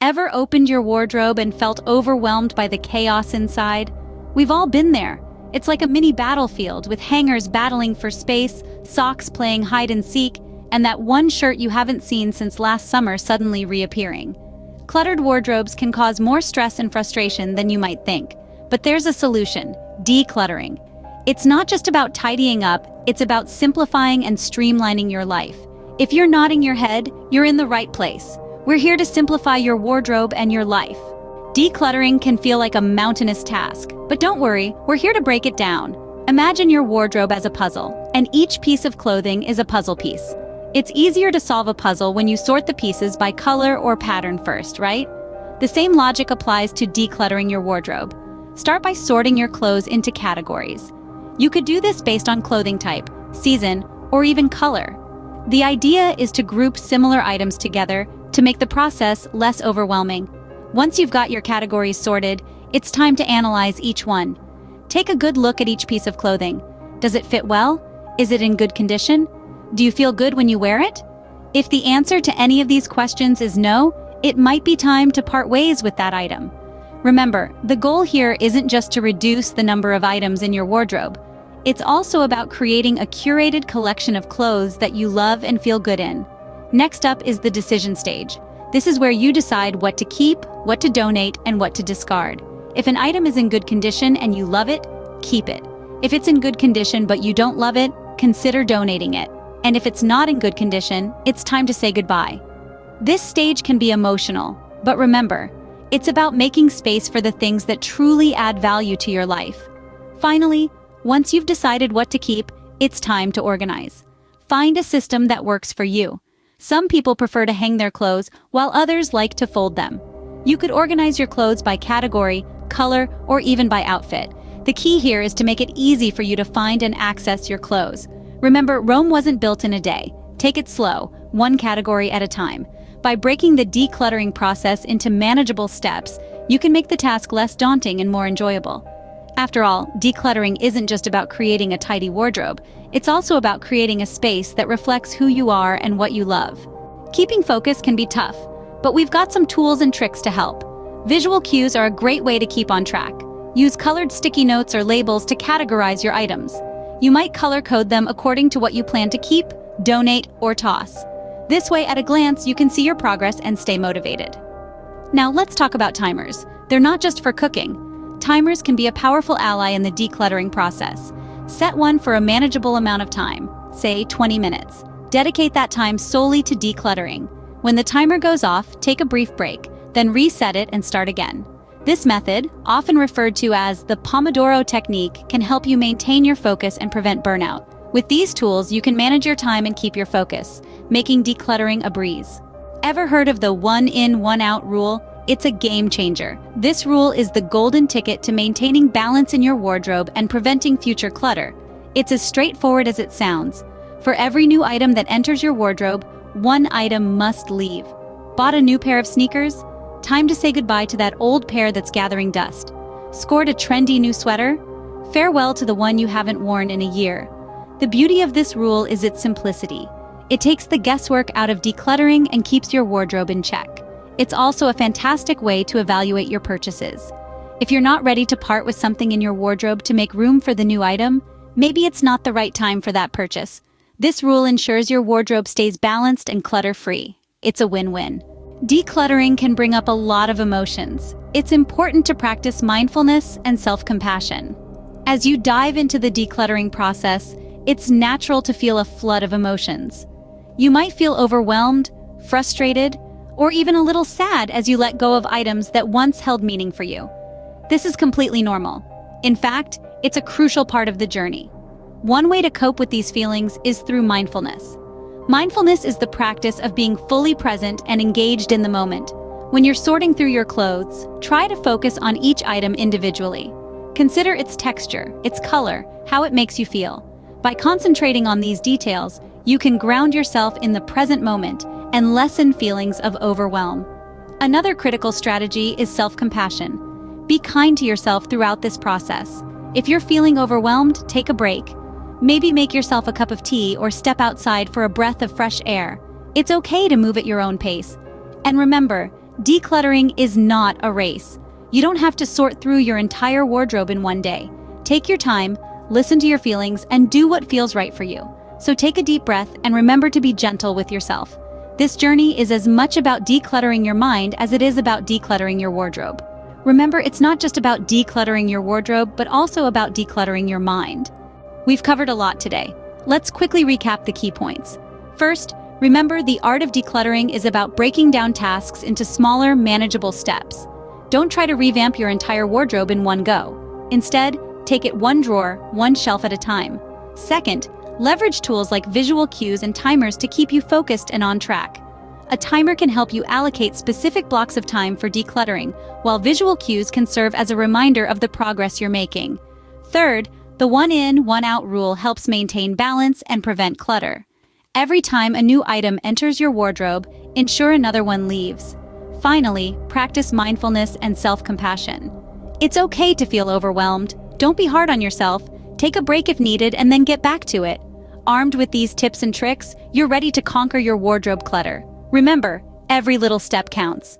Ever opened your wardrobe and felt overwhelmed by the chaos inside? We've all been there. It's like a mini battlefield with hangers battling for space, socks playing hide and seek, and that one shirt you haven't seen since last summer suddenly reappearing. Cluttered wardrobes can cause more stress and frustration than you might think. But there's a solution: decluttering. It's not just about tidying up, it's about simplifying and streamlining your life. If you're nodding your head, you're in the right place. We're here to simplify your wardrobe and your life. Decluttering can feel like a mountainous task, but don't worry, we're here to break it down. Imagine your wardrobe as a puzzle, and each piece of clothing is a puzzle piece. It's easier to solve a puzzle when you sort the pieces by color or pattern first, right? The same logic applies to decluttering your wardrobe. Start by sorting your clothes into categories. You could do this based on clothing type, season, or even color. The idea is to group similar items together to make the process less overwhelming. Once you've got your categories sorted, it's time to analyze each one. Take a good look at each piece of clothing. Does it fit well? Is it in good condition? Do you feel good when you wear it? If the answer to any of these questions is no, it might be time to part ways with that item. Remember, the goal here isn't just to reduce the number of items in your wardrobe. It's also about creating a curated collection of clothes that you love and feel good in. Next up is the decision stage. This is where you decide what to keep, what to donate, and what to discard. If an item is in good condition and you love it, keep it. If it's in good condition but you don't love it, consider donating it. And if it's not in good condition, it's time to say goodbye. This stage can be emotional, but remember, it's about making space for the things that truly add value to your life. Finally, once you've decided what to keep, it's time to organize. Find a system that works for you. Some people prefer to hang their clothes, while others like to fold them. You could organize your clothes by category, color, or even by outfit. The key here is to make it easy for you to find and access your clothes. Remember, Rome wasn't built in a day. Take it slow, one category at a time. By breaking the decluttering process into manageable steps, you can make the task less daunting and more enjoyable. After all, decluttering isn't just about creating a tidy wardrobe. It's also about creating a space that reflects who you are and what you love. Keeping focus can be tough, but we've got some tools and tricks to help. Visual cues are a great way to keep on track. Use colored sticky notes or labels to categorize your items. You might color code them according to what you plan to keep, donate, or toss. This way, at a glance, you can see your progress and stay motivated. Now let's talk about timers. They're not just for cooking. Timers can be a powerful ally in the decluttering process. Set one for a manageable amount of time, say 20 minutes. Dedicate that time solely to decluttering. When the timer goes off, take a brief break, then reset it and start again. This method, often referred to as the Pomodoro technique, can help you maintain your focus and prevent burnout. With these tools, you can manage your time and keep your focus, making decluttering a breeze. Ever heard of the one in, one out rule? It's a game changer. This rule is the golden ticket to maintaining balance in your wardrobe and preventing future clutter. It's as straightforward as it sounds. For every new item that enters your wardrobe, one item must leave. Bought a new pair of sneakers? Time to say goodbye to that old pair that's gathering dust. Scored a trendy new sweater? Farewell to the one you haven't worn in a year. The beauty of this rule is its simplicity. It takes the guesswork out of decluttering and keeps your wardrobe in check. It's also a fantastic way to evaluate your purchases. If you're not ready to part with something in your wardrobe to make room for the new item, maybe it's not the right time for that purchase. This rule ensures your wardrobe stays balanced and clutter-free. It's a win-win. Decluttering can bring up a lot of emotions. It's important to practice mindfulness and self-compassion. As you dive into the decluttering process, it's natural to feel a flood of emotions. You might feel overwhelmed, frustrated, or even a little sad as you let go of items that once held meaning for you. This is completely normal. In fact, it's a crucial part of the journey. One way to cope with these feelings is through mindfulness. Mindfulness is the practice of being fully present and engaged in the moment. When you're sorting through your clothes, try to focus on each item individually. Consider its texture, its color, how it makes you feel. By concentrating on these details, you can ground yourself in the present moment and lessen feelings of overwhelm. Another critical strategy is self-compassion. Be kind to yourself throughout this process. If you're feeling overwhelmed, take a break. Maybe make yourself a cup of tea or step outside for a breath of fresh air. It's okay to move at your own pace. And remember, Decluttering is not a race. You don't have to sort through your entire wardrobe in one day. Take your time, listen to your feelings, and do what feels right for you. So take a deep breath and remember to be gentle with yourself. This journey is as much about decluttering your mind as it is about decluttering your wardrobe. Remember, it's not just about decluttering your wardrobe, but also about decluttering your mind. We've covered a lot today. Let's quickly recap the key points. First, remember, the art of decluttering is about breaking down tasks into smaller, manageable steps. Don't try to revamp your entire wardrobe in one go. Instead, take it one drawer, one shelf at a time. Second, leverage tools like visual cues and timers to keep you focused and on track. A timer can help you allocate specific blocks of time for decluttering, while visual cues can serve as a reminder of the progress you're making. Third, the one in, one out rule helps maintain balance and prevent clutter. Every time a new item enters your wardrobe, ensure another one leaves. Finally, practice mindfulness and self-compassion. It's okay to feel overwhelmed. Don't be hard on yourself. Take a break if needed and then get back to it. Armed with these tips and tricks, you're ready to conquer your wardrobe clutter. Remember, every little step counts.